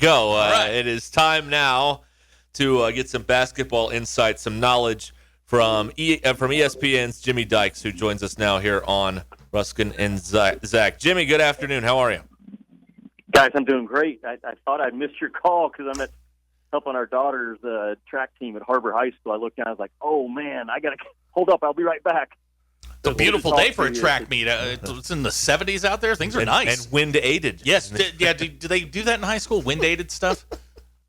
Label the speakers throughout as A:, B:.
A: go.
B: Right.
A: It is time now to get some basketball insight, some knowledge from ESPN's Jimmy Dykes, who joins us now here on Ruscin and Zach. Jimmy, good afternoon. How are you?
C: Guys, I'm doing great. I thought I'd missed your call because I'm helping our daughter's track team at Harbor High School. I looked down, I was like, oh, man, I got to hold up. I'll be right back.
B: It's a beautiful day for a track meet. It's in the 70s out there. Things are nice.
A: And wind-aided.
B: Yes. Do they do that in high school, wind-aided stuff?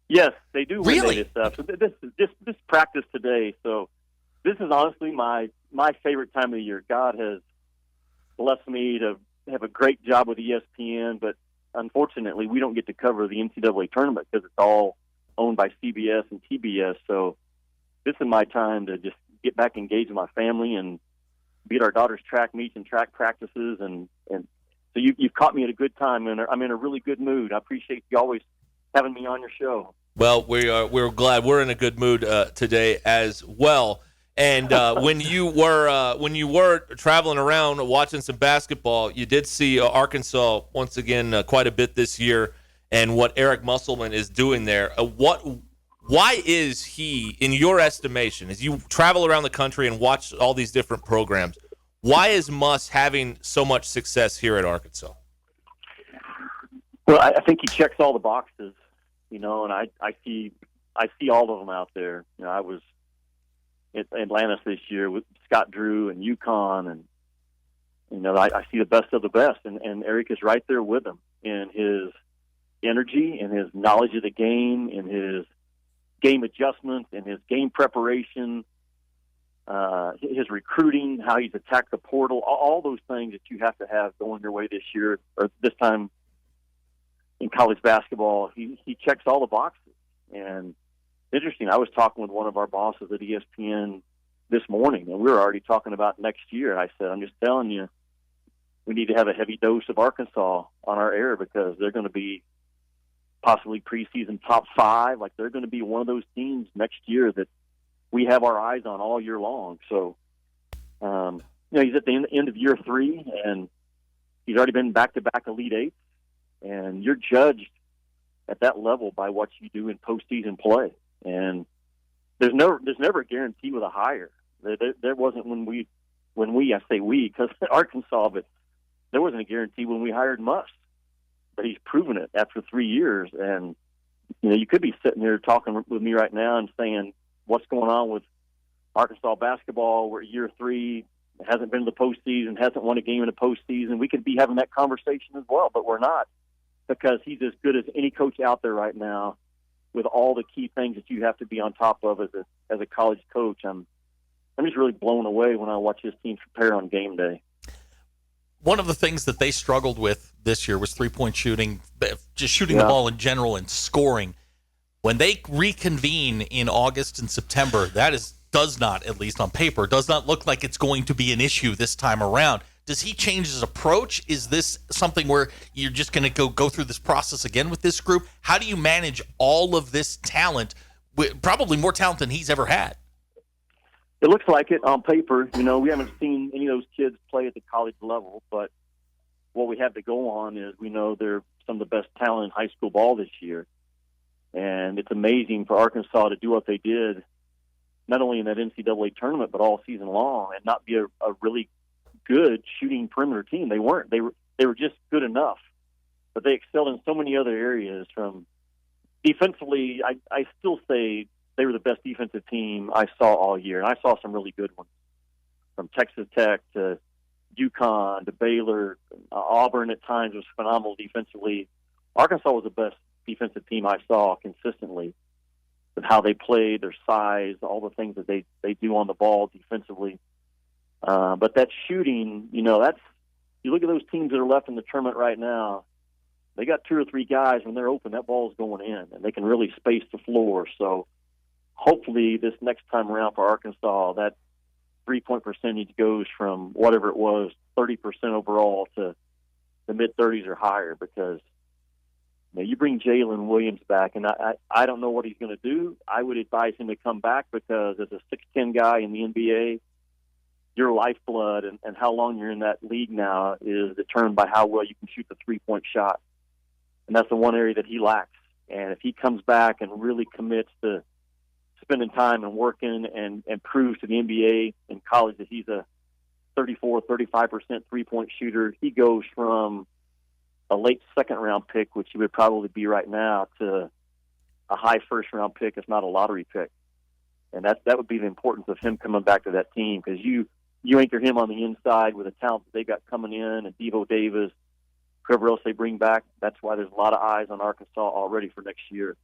C: Yes, they do
B: Really?
C: wind-aided stuff. So this is just practice today. So this is honestly my favorite time of the year. God has blessed me to have a great job with ESPN, but unfortunately, we don't get to cover the NCAA tournament because it's all owned by CBS and TBS. So this is my time to just get back engaged with my family and be at our daughter's track meets and track practices. And so you've caught me at a good time, and I'm in a really good mood. I appreciate you always having me on your show.
A: Well, we're glad we're in a good mood today as well. And when you were traveling around watching some basketball, you did see Arkansas once again quite a bit this year, and what Eric Musselman is doing there. Why is he, in your estimation, as you travel around the country and watch all these different programs, why is Muss having so much success here at Arkansas?
C: Well, I think he checks all the boxes, and I see all of them out there. I was at Atlantis this year with Scott Drew and UConn, and I see the best of the best, and Eric is right there with them in his energy, in his knowledge of the game, in his game adjustments, in his game preparation, his recruiting, how he's attacked the portal, all those things that you have to have going your way this year or this time in college basketball. He checks all the boxes. And interesting, I was talking with one of our bosses at ESPN this morning, and we were already talking about next year. I said, I'm just telling you, we need to have a heavy dose of Arkansas on our air because they're going to be possibly preseason top 5. Like, they're going to be one of those teams next year that we have our eyes on all year long. So, he's at the end of year 3, and he's already been back-to-back Elite Eights, and you're judged at that level by what you do in postseason play. And there's never a guarantee with a hire. There wasn't I say we, because Arkansas, but there wasn't a guarantee when we hired Muss. But he's proven it after 3 years. And, you could be sitting here talking with me right now and saying, what's going on with Arkansas basketball? We're year 3, hasn't been to the postseason, hasn't won a game in the postseason. We could be having that conversation as well, but we're not, because he's as good as any coach out there right now with all the key things that you have to be on top of as a college coach. I'm just really blown away when I watch his team prepare on game day.
B: One of the things that they struggled with this year was three-point shooting, just shooting the ball in general and scoring. When they reconvene in August and September, does not, at least on paper, does not look like it's going to be an issue this time around. Does he change his approach? Is this something where you're just going to go through this process again with this group? How do you manage all of this talent, probably more talent than he's ever had?
C: It looks like it on paper. We haven't seen any of those kids play at the college level, but what we have to go on is we know they're some of the best talent in high school ball this year. And it's amazing for Arkansas to do what they did, not only in that NCAA tournament, but all season long, and not be a really good shooting perimeter team. They weren't. They were just good enough. But they excelled in so many other areas. From defensively, I still say they were the best defensive team I saw all year. And I saw some really good ones, from Texas Tech to UConn to Baylor. Auburn at times was phenomenal defensively. Arkansas was the best defensive team I saw consistently, with how they played, their size, all the things that they do on the ball defensively. But that shooting, you look at those teams that are left in the tournament right now, they got 2 or 3 guys, when they're open, that ball's going in, and they can really space the floor. So hopefully this next time around for Arkansas, that three-point percentage goes from whatever it was, 30% overall, to the mid-30s or higher, because you bring Jalen Williams back, and I don't know what he's going to do. I would advise him to come back, because as a 6'10" guy in the NBA, your lifeblood and how long you're in that league now is determined by how well you can shoot the three-point shot. And that's the one area that he lacks And if he comes back and really commits to spending time and working and proves to the NBA and college that he's a 35% three-point shooter, he goes from a late second-round pick, which he would probably be right now, to a high first-round pick, if not a lottery pick. And that would be the importance of him coming back to that team, because you anchor him on the inside with the talent that they got coming in, and Devo Davis, whoever else they bring back. That's why there's a lot of eyes on Arkansas already for next year.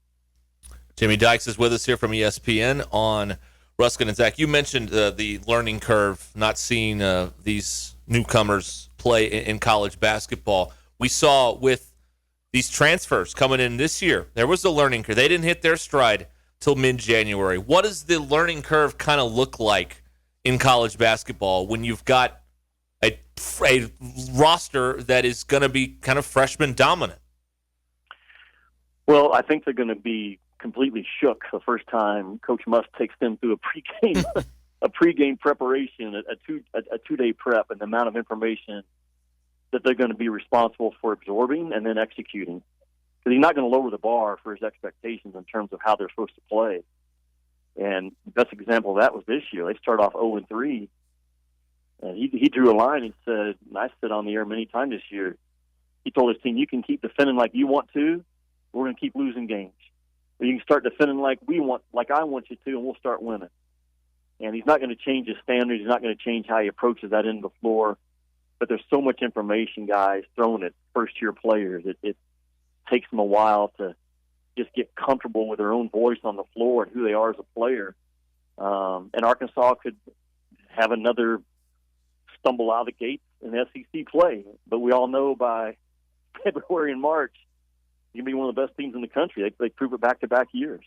C: Jimmy
A: Dykes is with us here from ESPN on Ruscin and Zach. You mentioned the learning curve, not seeing these newcomers play in college basketball. We saw with these transfers coming in this year, there was a learning curve. They didn't hit their stride till mid-January. What does the learning curve kind of look like in college basketball when you've got a roster that is going to be kind of freshman dominant?
C: Well, I think they're going to be completely shook the first time Coach Muss takes them through a pregame preparation, a two-day prep, and the amount of information that they're going to be responsible for absorbing and then executing. Because he's not going to lower the bar for his expectations in terms of how they're supposed to play. And the best example of that was this year. They started off 0-3, and he drew a line and said, and I said on the air many times this year, he told his team, you can keep defending like you want to, we're going to keep losing games. Or you can start defending like I want you to, and we'll start winning. And he's not going to change his standards. He's not going to change how he approaches that end of the floor. But there's so much information, guys, thrown at first-year players. It takes them a while to just get comfortable with their own voice on the floor and who they are as a player. And Arkansas could have another stumble out of the gate in SEC play. But we all know by February and March, you're going to be one of the best teams in the country. They prove it back-to-back years.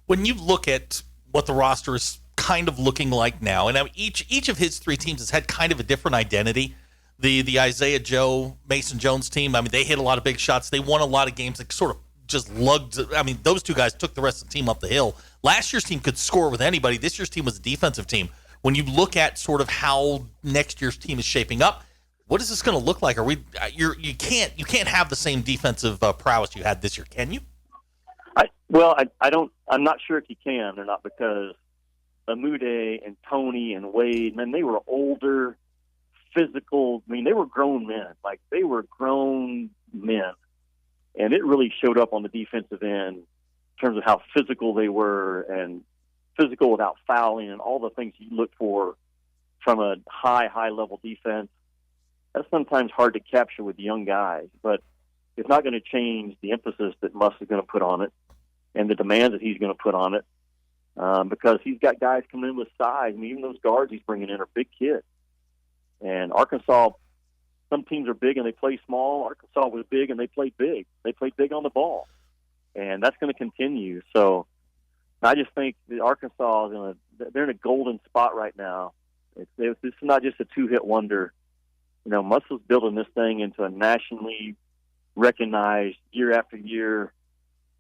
B: When you look at what the roster is kind of looking like now, and each of his three teams has had kind of a different identity. The Isaiah Joe, Mason Jones team, I mean, they hit a lot of big shots. They won a lot of games. They sort of just lugged. I mean, those two guys took the rest of the team up the hill. Last year's team could score with anybody. This year's team was a defensive team. When you look at sort of how next year's team is shaping up, what is this going to look like? You can't have the same defensive prowess you had this year, can you?
C: I'm not sure if you can or not, because Amude and Tony and Wade, man, they were older, physical. I mean, they were grown men. Like, they were grown men. And it really showed up on the defensive end in terms of how physical they were, and physical without fouling, and all the things you look for from a high-level defense. That's sometimes hard to capture with young guys, but it's not going to change the emphasis that Muss is going to put on it and the demands that he's going to put on it, because he's got guys coming in with size. I mean, even those guards he's bringing in are big kids. And Arkansas, some teams are big and they play small. Arkansas was big and they played big. They played big on the ball. And that's going to continue. So I just think that Arkansas, they're in a golden spot right now. This is not just a two-hit wonder. You know, Muss is building this thing into a nationally recognized year after year.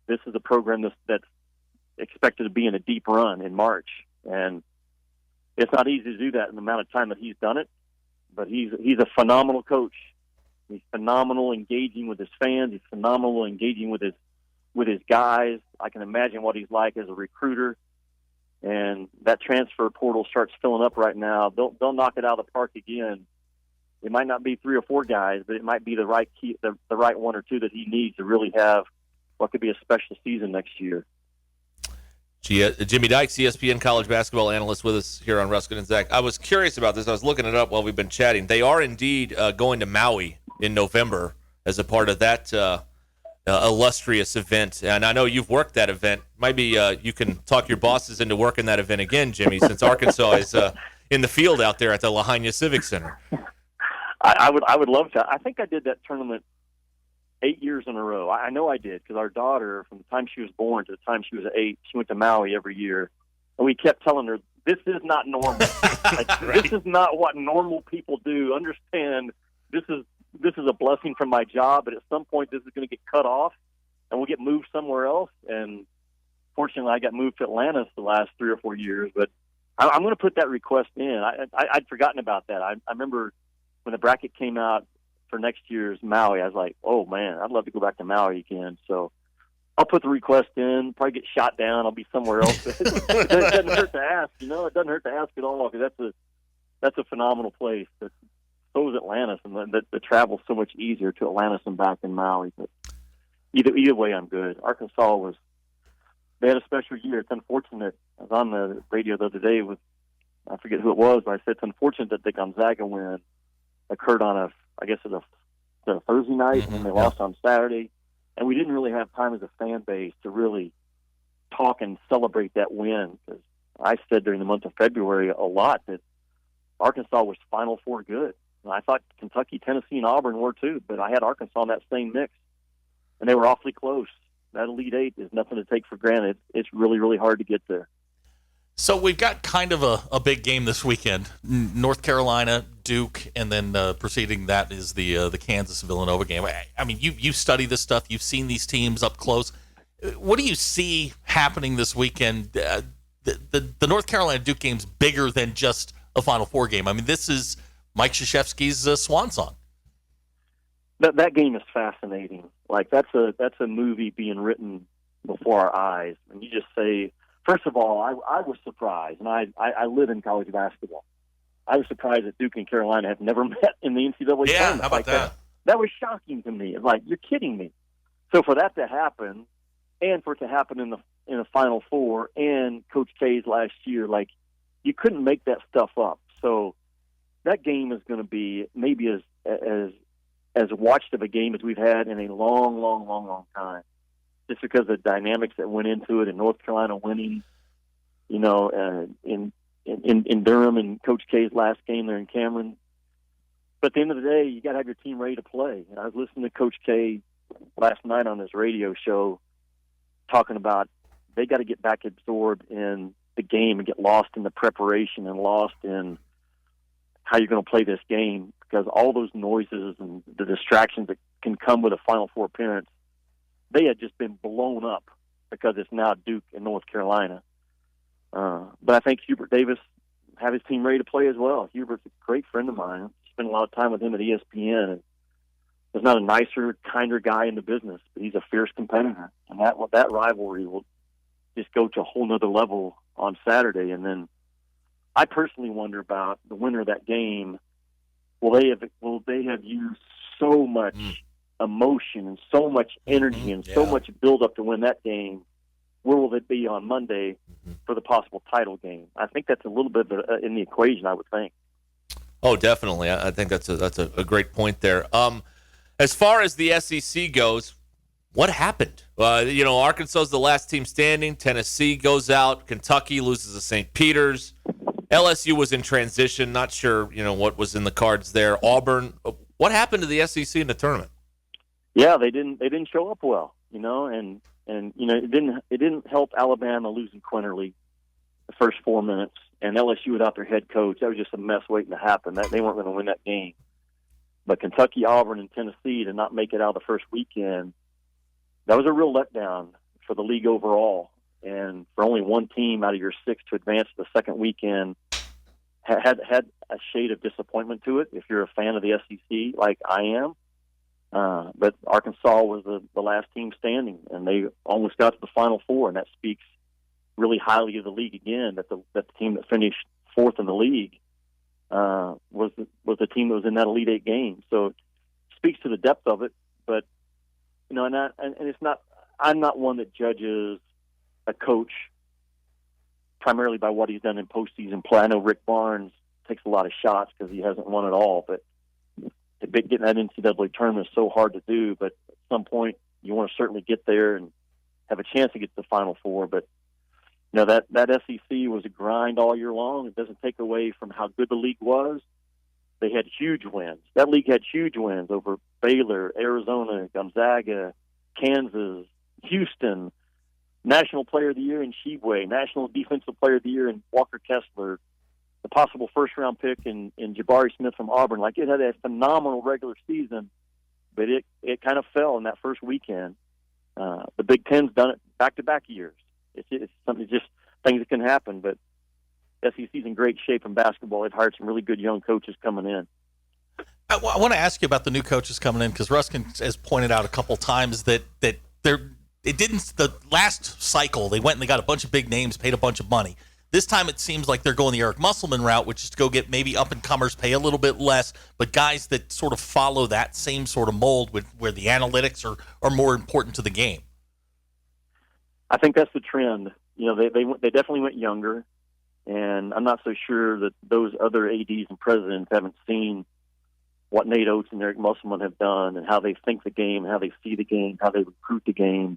C: This is a program that's expected to be in a deep run in March. And it's not easy to do that in the amount of time that he's done it. But he's a phenomenal coach. He's phenomenal engaging with his fans. He's phenomenal engaging with his guys. I can imagine what he's like as a recruiter. And that transfer portal starts filling up right now. They'll knock it out of the park again. It might not be 3 or 4 guys, but it might be the right right 1 or 2 that he needs to really have what could be a special season next year.
A: Jimmy Dykes, ESPN college basketball analyst, with us here on Ruscin and Zach. I was curious about this. I was looking it up while we've been chatting. They are indeed going to Maui in November as a part of that illustrious event. And I know you've worked that event. Maybe you can talk your bosses into working that event again, Jimmy, since Arkansas is in the field out there at the Lahaina Civic Center.
C: I would love to. I think I did that tournament 8 years in a row. I know I did, because our daughter, from the time she was born to the time she was 8, she went to Maui every year. And we kept telling her, this is not normal. Right. This is not what normal people do. Understand, this is a blessing from my job, but at some point this is going to get cut off, and we'll get moved somewhere else. And fortunately, I got moved to Atlanta the last 3 or 4 years. But I'm going to put that request in. I'd forgotten about that. I remember when the bracket came out for next year's Maui, I was like, oh, man, I'd love to go back to Maui again. So I'll put the request in, probably get shot down. I'll be somewhere else. It doesn't hurt to ask, It doesn't hurt to ask at all, because that's a phenomenal place. But so is Atlantis, and the travel's so much easier to Atlantis and back in Maui. But either way, I'm good. Arkansas they had a special year. It's unfortunate. I was on the radio the other day with, I forget who it was, but I said it's unfortunate that the Gonzaga win occurred on a Thursday night, and then they lost on Saturday. And we didn't really have time as a fan base to really talk and celebrate that win, because I said during the month of February a lot that Arkansas was Final Four good. And I thought Kentucky, Tennessee, and Auburn were too, but I had Arkansas in that same mix, and they were awfully close. That Elite Eight is nothing to take for granted. It's really, really hard to get there.
B: So we've got kind of a big game this weekend. North Carolina, Duke, and then preceding that is the Kansas-Villanova game. I mean, you study this stuff. You've seen these teams up close. What do you see happening this weekend? The North Carolina-Duke game's bigger than just a Final Four game. I mean, this is Mike Krzyzewski's swan song.
C: That game is fascinating. Like, that's a movie being written before our eyes. And you just say, first of all, I was surprised, and I live in college basketball. I was surprised that Duke and Carolina have never met in the NCAA tournament.
B: Yeah, how about that?
C: That was shocking to me. It's like, you're kidding me. So for that to happen, and for it to happen in the Final Four, and Coach K's last year, like, you couldn't make that stuff up. So that game is going to be maybe as watched of a game as we've had in a long time. Just because of the dynamics that went into it, and North Carolina winning, in Durham, and Coach K's last game there in Cameron. But at the end of the day, you got to have your team ready to play. And I was listening to Coach K last night on his radio show talking about they got to get back absorbed in the game and get lost in the preparation and lost in how you're going to play this game, because all those noises and the distractions that can come with a Final Four appearance, they had just been blown up because it's now Duke and North Carolina. But I think Hubert Davis have his team ready to play as well. Hubert's a great friend of mine. I spent a lot of time with him at ESPN, and there's not a nicer, kinder guy in the business, but he's a fierce competitor. And that rivalry will just go to a whole nother level on Saturday. And then I personally wonder about the winner of that game. Will they have used so much emotion and so much energy and so much build up to win that game? Where will it be on Monday for the possible title game? I think that's a little bit in the equation, I would think.
A: Oh, definitely. I think that's a great point there. As far as the SEC goes, what happened? Arkansas is the last team standing. Tennessee goes out. Kentucky loses to St. Peter's. LSU was in transition. Not sure, what was in the cards there. Auburn. What happened to the SEC in the tournament?
C: Yeah, they didn't show up well, and it didn't help Alabama losing Quinterly the first 4 minutes, and LSU without their head coach. That was just a mess waiting to happen. They weren't going to win that game. But Kentucky, Auburn, and Tennessee to not make it out of the first weekend, that was a real letdown for the league overall. And for only one team out of your six to advance to the second weekend had a shade of disappointment to it, if you're a fan of the SEC like I am. But Arkansas was the last team standing, and they almost got to the Final Four, and that speaks really highly of the league again, that the team that finished fourth in the league was the team that was in that Elite Eight game. So it speaks to the depth of it. But and it's not. I'm not one that judges a coach primarily by what he's done in postseason play. I know Rick Barnes takes a lot of shots because he hasn't won at all, but getting that NCAA tournament is so hard to do. But at some point, you want to certainly get there and have a chance to get to the Final Four. But that SEC was a grind all year long. It doesn't take away from how good the league was. They had huge wins. That league had huge wins over Baylor, Arizona, Gonzaga, Kansas, Houston, National Player of the Year in Sheboygan, National Defensive Player of the Year in Walker Kessler, the possible first-round pick in Jabari Smith from Auburn. Like, it had a phenomenal regular season, but it kind of fell in that first weekend. The Big Ten's done it back-to-back years. It's something, just things that can happen, but SEC's in great shape in basketball. They've hired some really good young coaches coming in.
B: I want to ask you about the new coaches coming in, because Ruskin has pointed out a couple times that they're it didn't. The last cycle, they went and they got a bunch of big names, paid a bunch of money. This time it seems like they're going the Eric Musselman route, which is to go get maybe up-and-comers, pay a little bit less, but guys that sort of follow that same sort of mold where the analytics are more important to the game.
C: I think that's the trend. They definitely went younger, and I'm not so sure that those other ADs and presidents haven't seen what Nate Oates and Eric Musselman have done and how they think the game, how they see the game, how they recruit the game.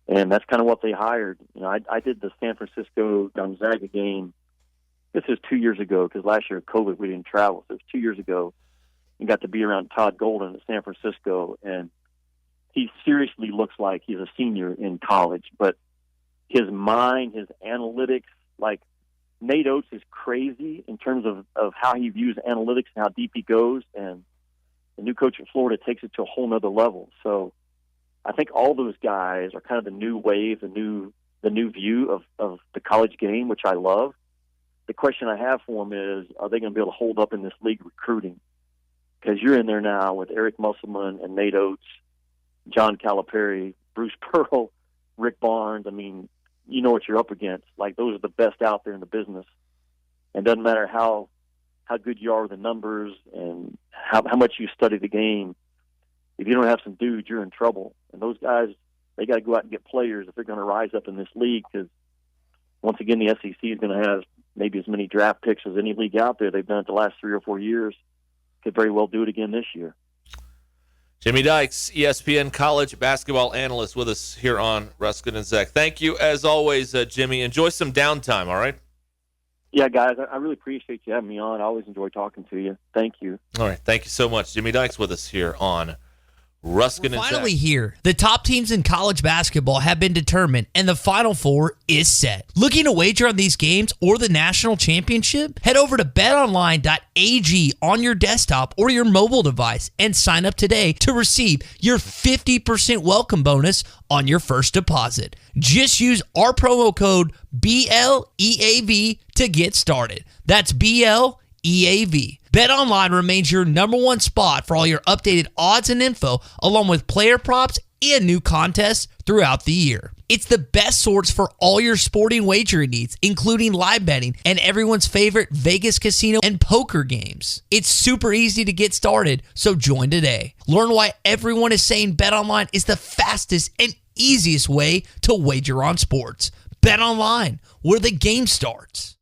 C: And that's kind of what they hired. I did the San Francisco Gonzaga game. This is 2 years ago because last year, COVID, we didn't travel. So it was 2 years ago and got to be around Todd Golden at San Francisco. And he seriously looks like he's a senior in college. But his mind, his analytics, like Nate Oates is crazy in terms of how he views analytics and how deep he goes. And the new coach at Florida takes it to a whole nother level. So I think all those guys are kind of the new wave, the new view of the college game, which I love. The question I have for them is, are they going to be able to hold up in this league recruiting? Because you're in there now with Eric Musselman and Nate Oates, John Calipari, Bruce Pearl, Rick Barnes. I mean, you know what you're up against. Like, those are the best out there in the business. And it doesn't matter how good you are with the numbers and how much you study the game. If you don't have some dudes, you're in trouble. And those guys, they got to go out and get players if they're going to rise up in this league, because once again, the SEC is going to have maybe as many draft picks as any league out there. They've done it the last 3 or 4 years. Could very well do it again this year.
A: Jimmy Dykes, ESPN college basketball analyst, with us here on Ruscin and Zach. Thank you, as always, Jimmy. Enjoy some downtime, all right?
C: Yeah, guys, I really appreciate you having me on. I always enjoy talking to you. Thank you.
A: All right, thank you so much. Jimmy Dykes with us here on Ruscin and Zach.
D: Finally here, the top teams in college basketball have been determined, and the Final Four is set. Looking to wager on these games or the national championship? Head over to betonline.ag on your desktop or your mobile device and sign up today to receive your 50% welcome bonus on your first deposit. Just use our promo code BLEAV to get started. That's BLEAV. BetOnline remains your number one spot for all your updated odds and info, along with player props and new contests throughout the year. It's the best source for all your sporting wagering needs, including live betting and everyone's favorite Vegas casino and poker games. It's super easy to get started, so join today. Learn why everyone is saying BetOnline is the fastest and easiest way to wager on sports. BetOnline, where the game starts.